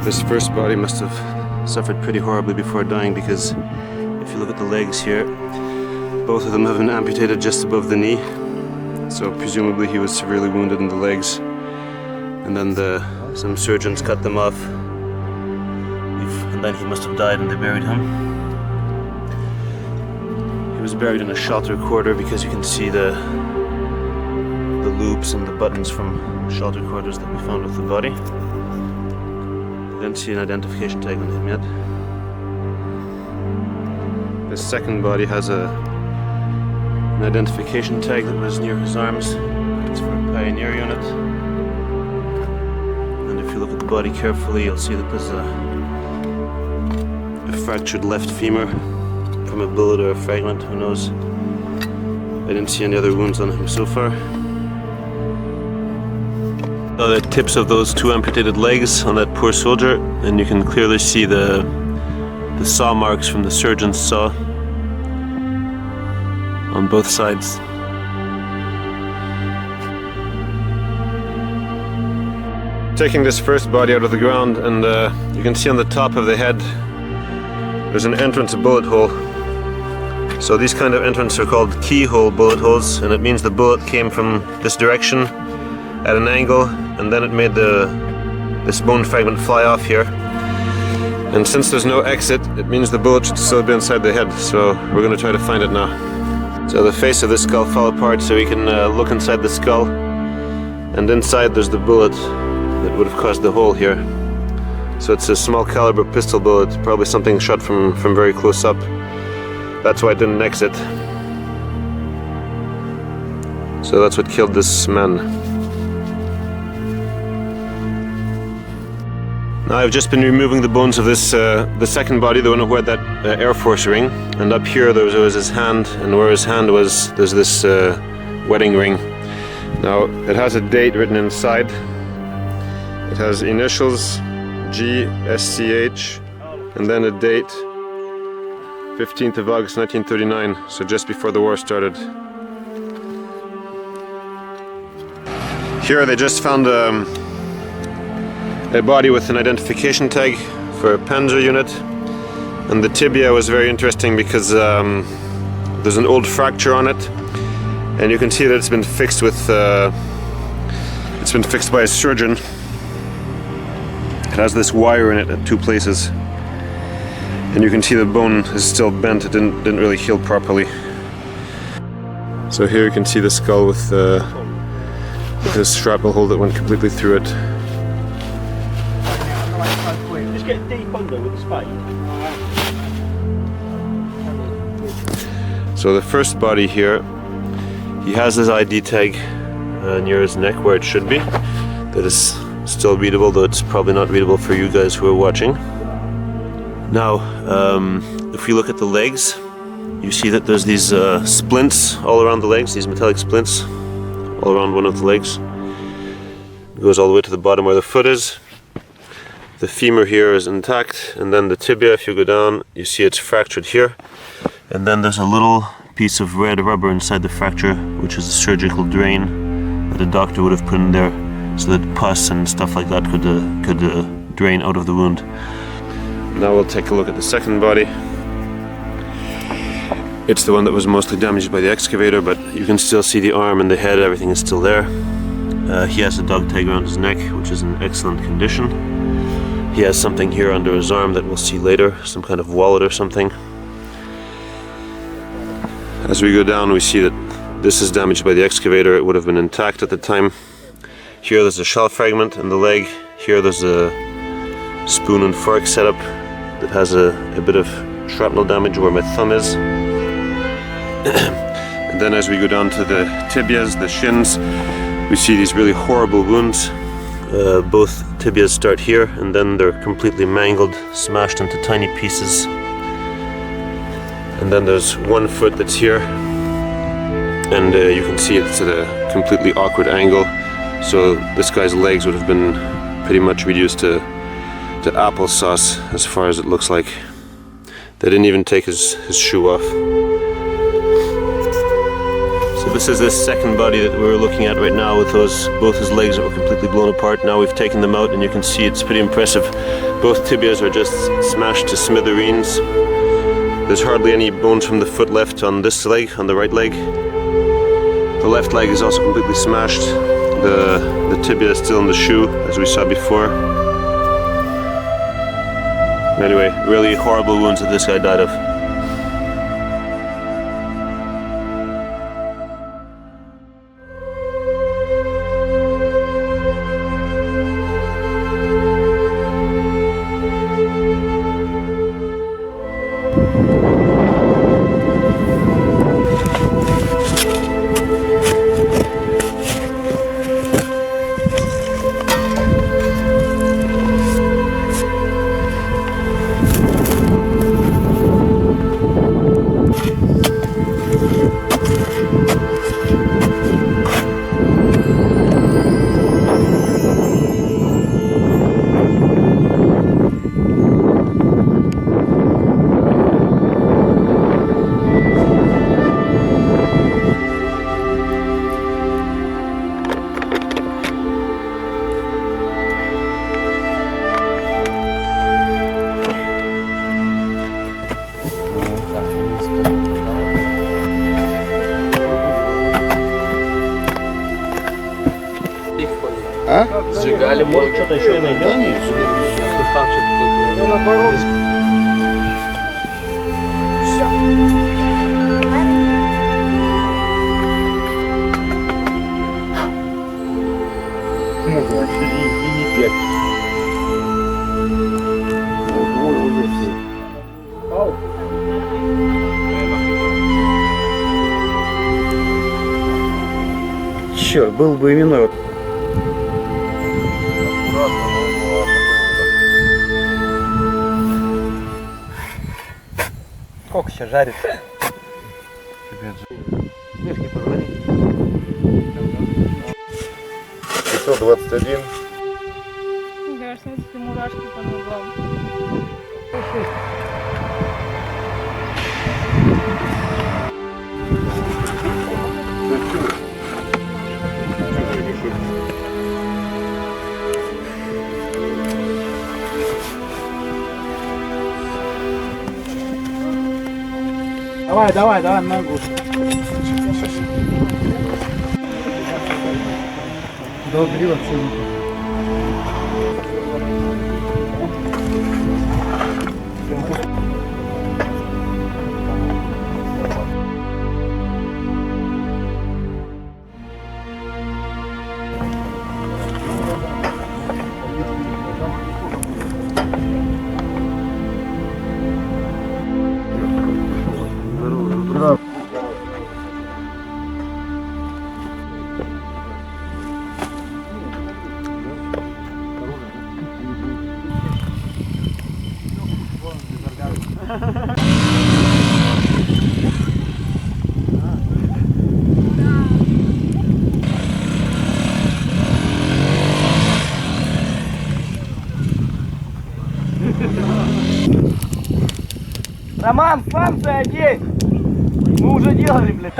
This first body must have suffered pretty horribly before dying, because if you look at the legs here, both of them have been amputated just above the knee. So presumably he was severely wounded in the legs, and then some surgeons cut them off, and then he must have died and they buried him. He was buried in a shelter quarter because you can see the loops and the buttons from shelter quarters that we found with the body. I didn't see an identification tag on him yet. The second body has an identification tag that was near his arms. It's for a pioneer unit. And if you look at the body carefully, you'll see that there's a fractured left femur from a bullet or a fragment, who knows. I didn't see any other wounds on him so far. The tips of those two amputated legs on that poor soldier, and you can clearly see the saw marks from the surgeon's saw on both sides. Taking this first body out of the ground, and you can see on the top of the head there's an entrance, a bullet hole. So these kind of entrances are called keyhole bullet holes, and it means the bullet came from this direction at an angle, and then it made this bone fragment fly off here. And since there's no exit, it means the bullet should still be inside the head, so we're going to try to find it now. So the face of the skull fell apart, so we can look inside the skull, and inside there's the bullet that would have caused the hole here. So it's a small caliber pistol bullet, probably something shot from very close up. That's why it didn't exit. So that's what killed this man. Now I've just been removing the bones of this, the second body, the one who had that Air Force ring, and up here there was his hand, and where his hand was, there's this wedding ring. Now it has a date written inside. It has initials GSCH, and then a date 15th of August 1939, so just before the war started. Here they just found a body with an identification tag for a Panzer unit, and the tibia was very interesting because there's an old fracture on it, and you can see that it's been fixed by a surgeon. It has this wire in it at two places, and you can see the bone is still bent. It didn't really heal properly. So here you can see the skull with this shrapnel hole that went completely through it. Just get deep under with the spade. So the first body here, he has his ID tag near his neck where it should be. That is still readable, though it's probably not readable for you guys who are watching. Now, if we look at the legs, you see that there's these splints all around the legs, these metallic splints all around one of the legs. It goes all the way to the bottom where the foot is. The femur here is intact, and then the tibia, if you go down, you see it's fractured here. And then there's a little piece of red rubber inside the fracture, which is a surgical drain that a doctor would have put in there so that pus and stuff like that could drain out of the wound. Now we'll take a look at the second body. It's the one that was mostly damaged by the excavator, but you can still see the arm and the head, everything is still there. He has a dog tag around his neck, which is in excellent condition. He has something here under his arm that we'll see later, some kind of wallet or something. As we go down, we see that this is damaged by the excavator. It would have been intact at the time. Here there's a shell fragment in the leg. Here there's a spoon and fork setup that has a bit of shrapnel damage where my thumb is. And then as we go down to the tibias, the shins, we see these really horrible wounds. Both tibias start here, and then they're completely mangled, smashed into tiny pieces. And then there's one foot that's here, and you can see it's at a completely awkward angle. So this guy's legs would have been pretty much reduced to applesauce as far as it looks like. They didn't even take his shoe off. So this is this second body that we're looking at right now with both his legs that were completely blown apart. Now we've taken them out and you can see it's pretty impressive. Both tibias are just smashed to smithereens. There's hardly any bones from the foot left on this leg, on the right leg. The left leg is also completely smashed. The tibia is still in the shoe, as we saw before. Anyway, really horrible wounds that this guy died of. Сжигали, может, что-то еще и найдем? Ну, наоборот. Черт, был бы именной. Сколько сейчас жарит? 521. Кажется, эти мурашки по ногам. Давай, на ногу. Добре, вообще не. Роман, станция одень! Мы уже делали, блядь.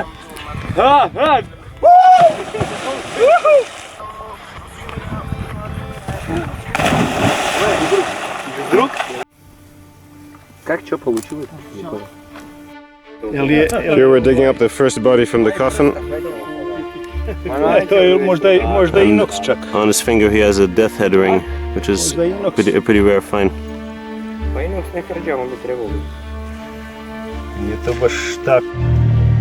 Вдруг? Как что получилось? Here we're digging up the first body from the coffin. On his finger he has a death head ring, which is a pretty rare find.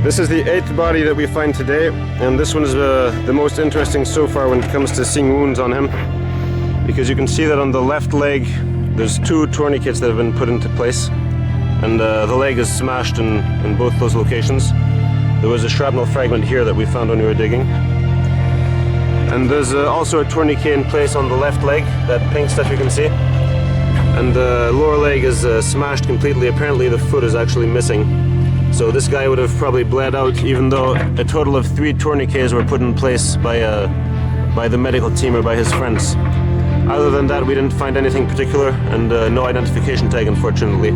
This is the 8th body that we find today, and this one is the most interesting so far when it comes to seeing wounds on him, because you can see that on the left leg there's 2 tourniquets that have been put into place, and the leg is smashed in both those locations. There was a shrapnel fragment here that we found when we were digging, and there's also a tourniquet in place on the left leg, that pink stuff you can see. And the lower leg is smashed completely. Apparently the foot is actually missing. So this guy would have probably bled out, even though a total of 3 tourniquets were put in place by the medical team or by his friends. Other than that, we didn't find anything particular, and no identification tag, unfortunately.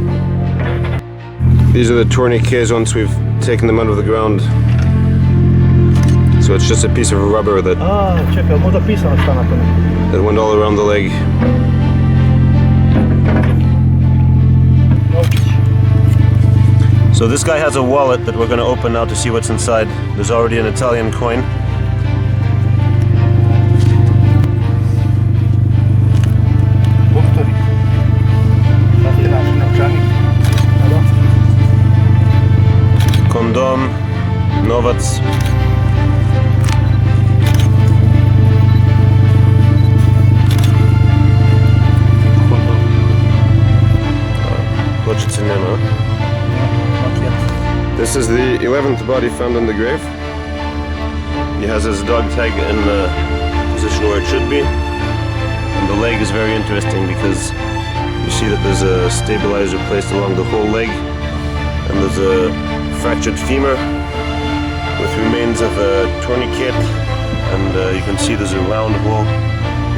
These are the tourniquets once we've taken them out of the ground. So it's just a piece of rubber that Czekaj, może pisano sta na tym. went all around the leg. So this guy has a wallet that we're going to open now to see what's inside. There's already an Italian coin. Condom, novac. Pločice nema. This is the 11th body found in the grave. He has his dog tag in the position where it should be. And the leg is very interesting because you see that there's a stabilizer placed along the whole leg. And there's a fractured femur with remains of a tourniquet. And you can see there's a round hole,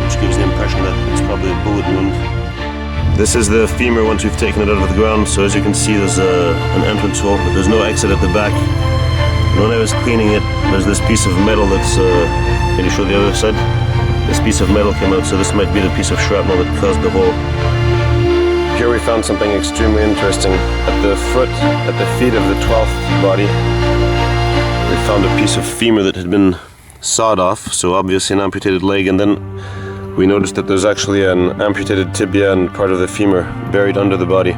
which gives the impression that it's probably a bullet wound. This is the femur once we've taken it out of the ground, so as you can see there's an entrance hole, but there's no exit at the back. And when I was cleaning it, there's this piece of metal that's, can you show the other side? This piece of metal came out, so this might be the piece of shrapnel that caused the hole. Here we found something extremely interesting. At the foot, at the feet of the 12th body, we found a piece of femur that had been sawed off, so obviously an amputated leg, and then we noticed that there's actually an amputated tibia and part of the femur buried under the body.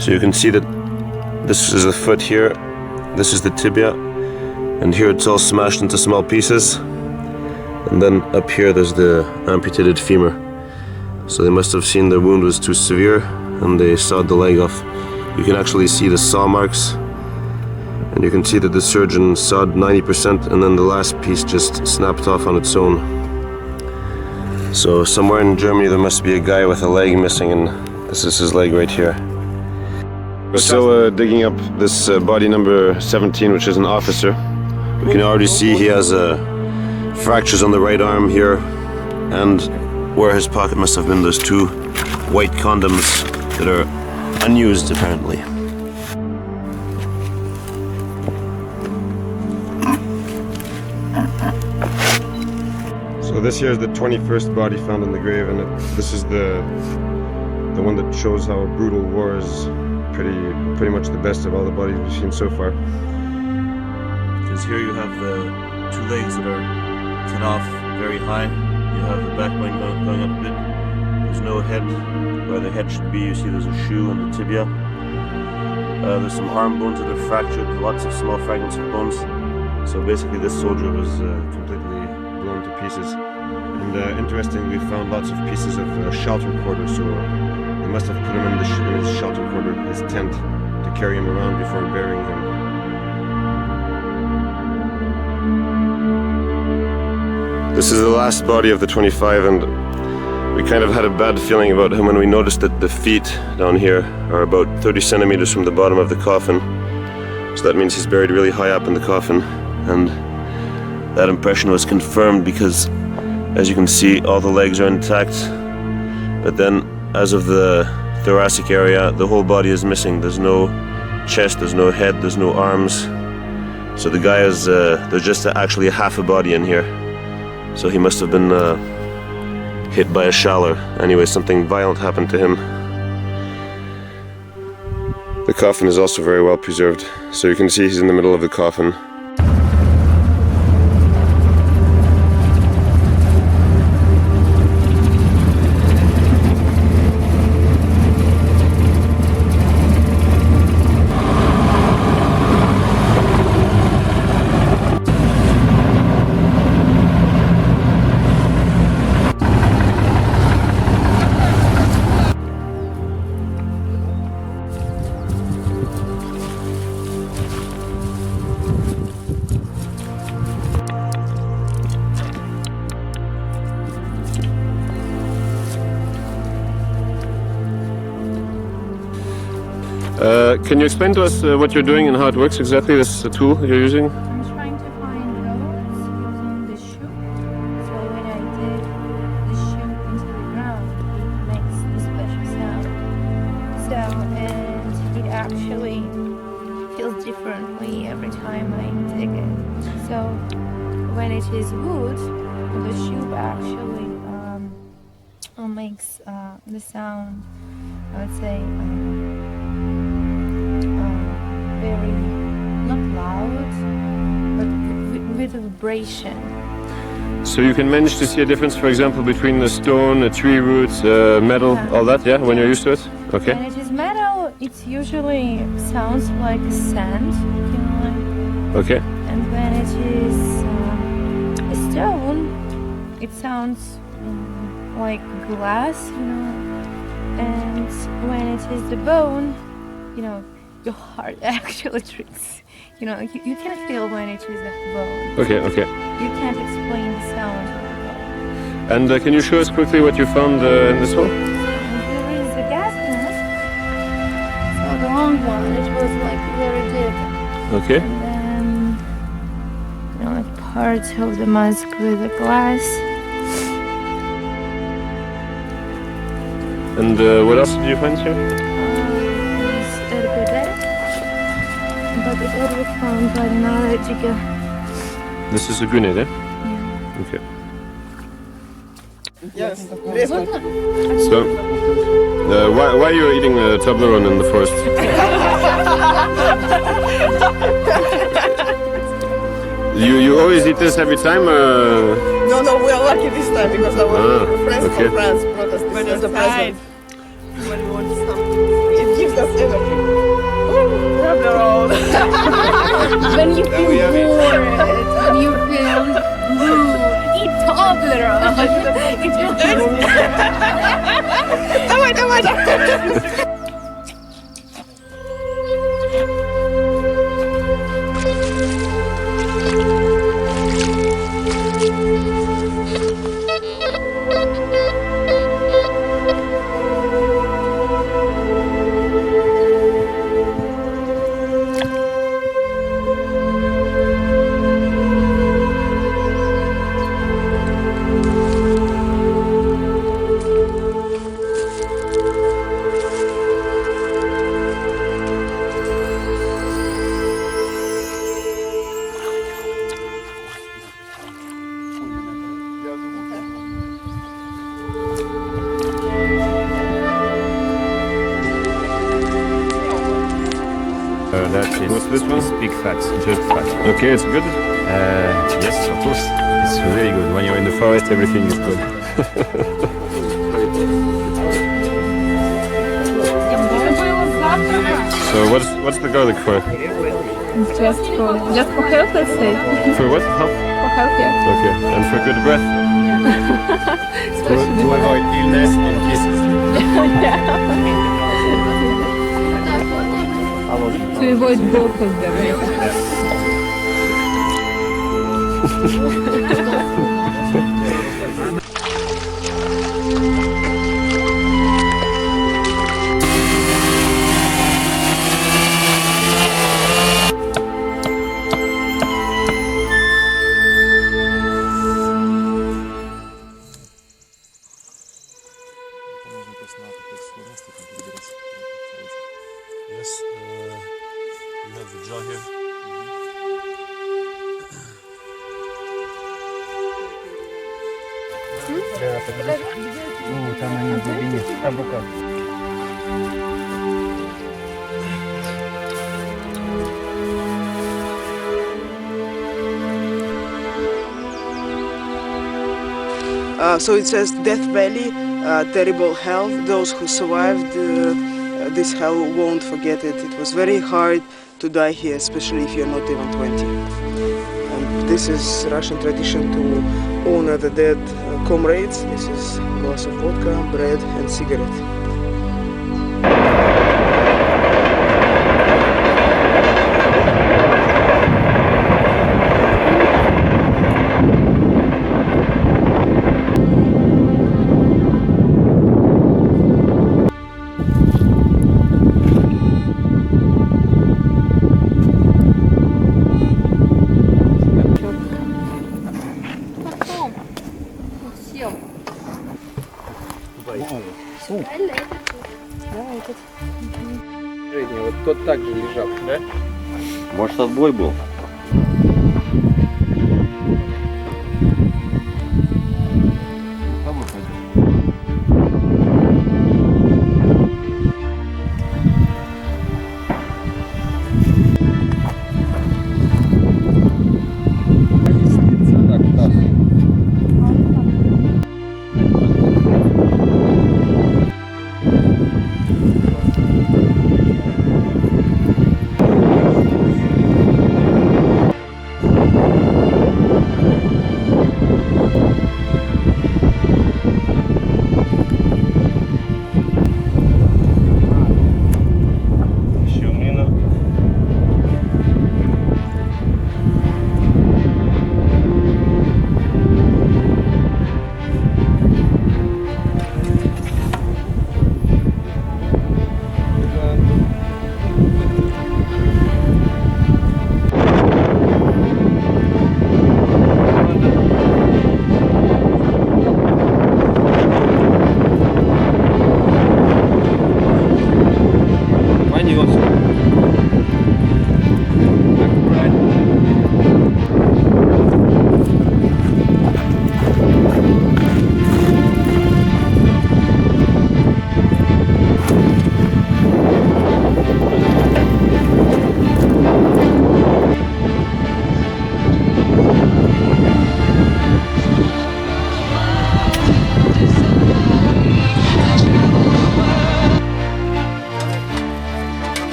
So you can see that this is the foot here, this is the tibia, and here it's all smashed into small pieces. And then up here there's the amputated femur. So they must have seen the wound was too severe and they sawed the leg off. You can actually see the saw marks, and you can see that the surgeon sawed 90% and then the last piece just snapped off on its own. So somewhere in Germany there must be a guy with a leg missing, and this is his leg right here. We're still digging up this body number 17, which is an officer. We can already see he has fractures on the right arm here, and where his pocket must have been, there's 2 white condoms that are unused apparently. So this here is the 21st body found in the grave, and this is the one that shows how a brutal war is pretty much the best of all the bodies we've seen so far. Because here you have the 2 legs that are cut off very high. You have the backbone going up a bit. There's no head where the head should be. You see there's a shoe and the tibia. There's some arm bones that are fractured, lots of small fragments of bones. So basically this soldier was completely blown to pieces. And interestingly, we found lots of pieces of shelter quarter, so they must have put him in his shelter quarter, his tent, to carry him around before burying him. This is the last body of the 25, and we kind of had a bad feeling about him when we noticed that the feet down here are about 30 centimeters from the bottom of the coffin. So that means he's buried really high up in the coffin, and that impression was confirmed because, as you can see, all the legs are intact, but then as of the thoracic area, the whole body is missing. There's no chest, there's no head, there's no arms. So the guy is, there's just actually half a body in here. So he must have been hit by a shaller. Anyway, something violent happened to him. The coffin is also very well preserved, so you can see he's in the middle of the coffin. Can you explain to us what you're doing and how it works exactly, this tool you're using? I'm trying to find roads using the shoe. So when I dig the shoe into the ground, it makes the special sound. So, and it actually feels differently every time I dig it. So it is wood, the shoe actually makes the sound, I would say, very not loud, but with a vibration. So you can manage to see a difference, for example, between the stone, a tree root, metal, all that, yeah, when you're used to it? Okay. When it is metal, it usually sounds like sand, Okay. and when it is a stone, it sounds like glass, and when it is the bone, your heart actually drinks. You can feel when it is a bone. Okay. You can't explain the sound of the bone. And can you show us quickly what you found in this one? There is a gas mask. So the long one, it was like very deep. Okay. And then, like part of the mask with the glass. And what else did you find here? But it was found by another digger. This is a grenade, eh? Yeah. Okay. Yes. So, why are you eating Toblerone in the forest? You always eat this every time? No, we are lucky this time because our friends okay. from France brought us this as a present. When we want something, it gives us energy. Grab the road. When you feel bored, when you feel blue, eat Toblerone. Давай. That is What's this one? Big facts, just facts. Okay, it's good. Yes, of course. It's really good. When you're in the forest, everything is good. So what's the garlic for? Just for health, let's say. For what? Help? For health, yeah. Okay. And for good breath? To avoid illness and kisses. To avoid both of them. Yes, you have the jaw here. Там они в глубине. Там рука. So it says Death Valley, terrible hell. Those who survived this hell won't forget it. It was very hard to die here, especially if you're not even 20. And this is Russian tradition to honor the dead comrades. This is a glass of vodka, bread and cigarette. Вот тот также лежал, да? Может, отбой был?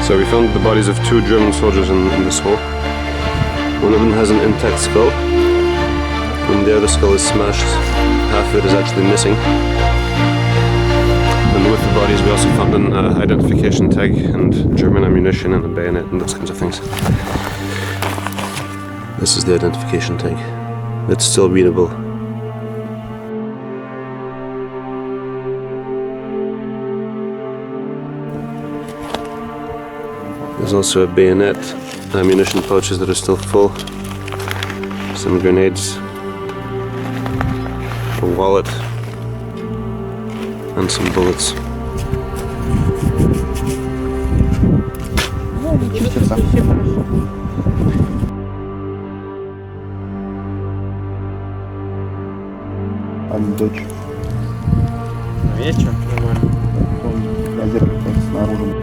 So we found the bodies of 2 German soldiers in this hole. One of them has an intact skull, and the other skull is smashed. Half of it is actually missing. And with the bodies we also found an identification tag and German ammunition and a bayonet and those kinds of things. This is the identification tag. It's still readable. There's also a bayonet, ammunition pouches that are still full, some grenades, a wallet, and some bullets. Дочь. Вечер? Нормально. Озерка снаружи.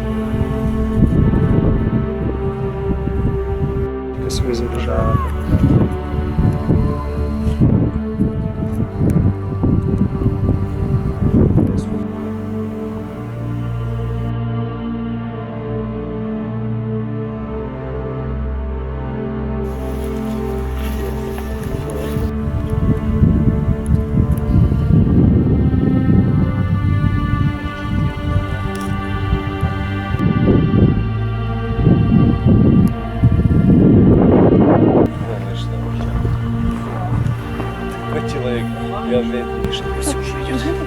Человек вяжет, что все уже идет.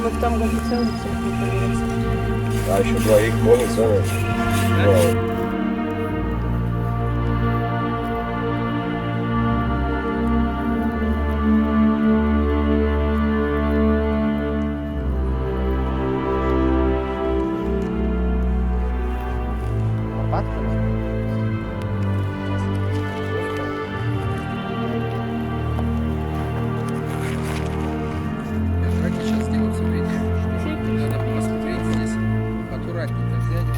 Вот там гомоцелый проверяется. А еще 2 иконы целые. Сейчас сделаю все видео. Надо посмотреть здесь. Аккуратненько взять.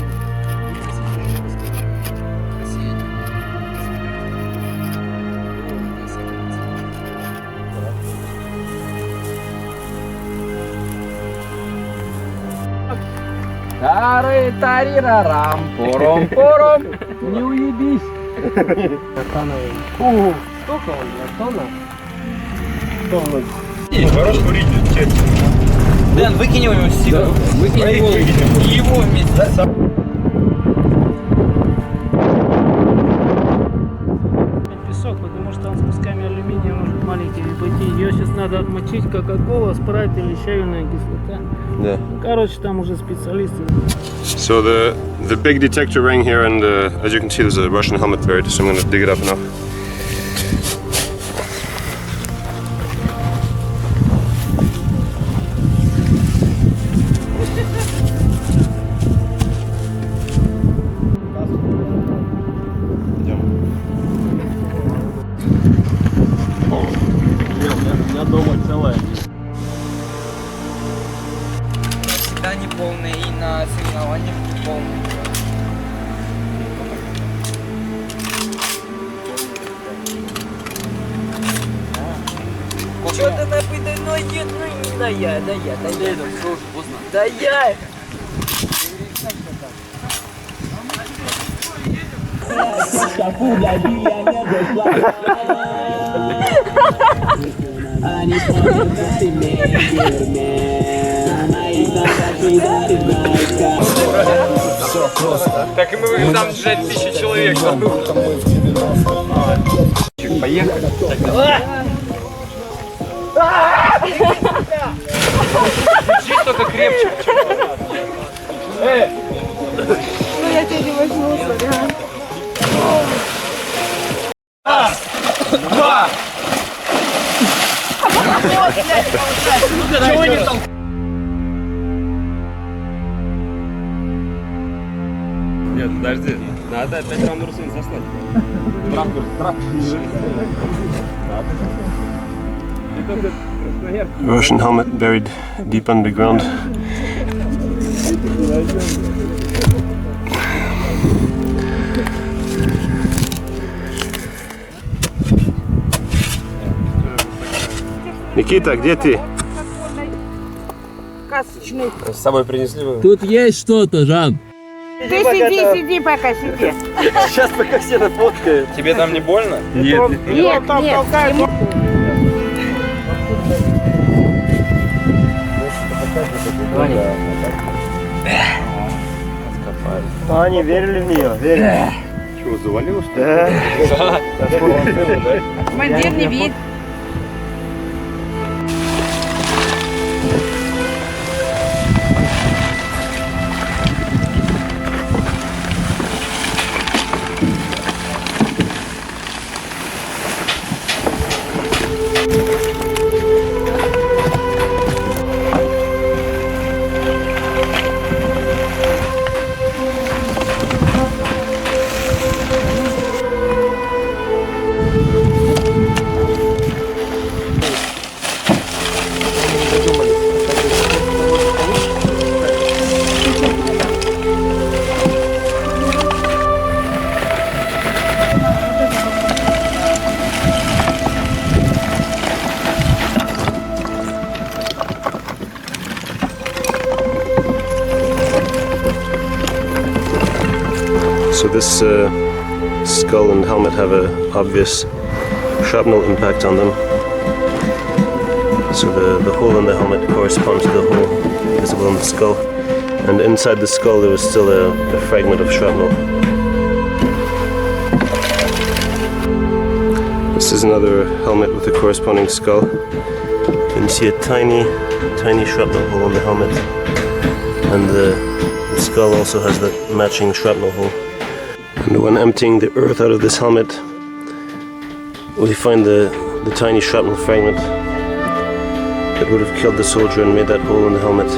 Тары-тарирарам, пором-пором, не уебись. Ого, сколько он, тонна? Хорош курить, Дэн, выкинь его с сигару. Выкинь его. И его вместе. Песок, потому что он с кусками алюминия может маленькими пойти. Ее сейчас надо отмочить, кока-кола, спрайт или щавельная кислота. Yeah. Короче, там уже специалисты. So the big detector rang here, and as you can see, there's a Russian helmet buried. So I'm going to dig it up now. Я дома целая. Всегда не полный и на соревнованиях не полный. Что ты нахуй, да я. Да я. Так и мы там, блядь, 1000 человек. Поехали. Держись только крепче. Ну я тебя не возьму, сорян. Два. Чего не там? Нет, подожди. Надо опять рандурсин сослать. Russian helmet buried deep underground. Никита, где ты? Отличный. С собой принесли вы? Тут есть что-то, Жан. Ты сиди, пока сиди. Сейчас пока все нафоткают. Тебе там не больно? Нет. Нет, нет. Они верили в нее, верили. Чего, завалилось? Да. Командир не видит. So this skull and helmet have a obvious shrapnel impact on them. So the hole in the helmet corresponds to the hole visible in the skull. And inside the skull there was still a fragment of shrapnel. This is another helmet with a corresponding skull. You can see a tiny shrapnel hole in the helmet. And the skull also has that matching shrapnel hole. And when emptying the earth out of this helmet, we find the tiny shrapnel fragment that would have killed the soldier and made that hole in the helmet.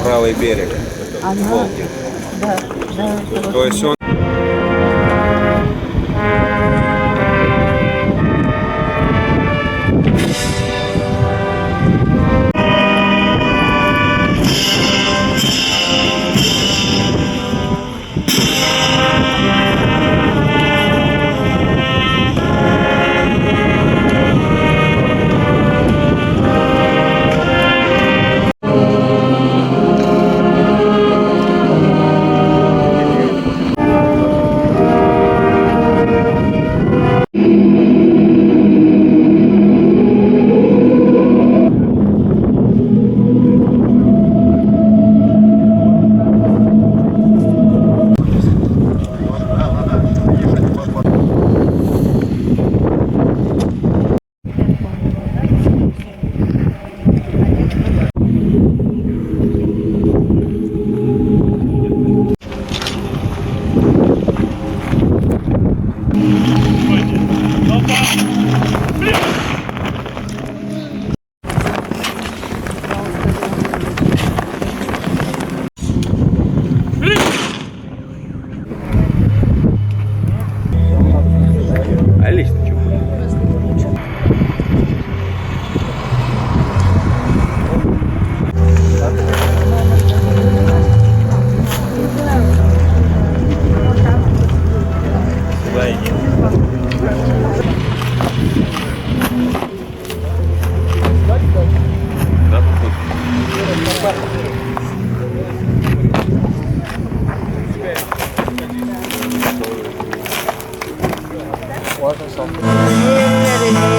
Правый берег. Волги. То есть он... Нет,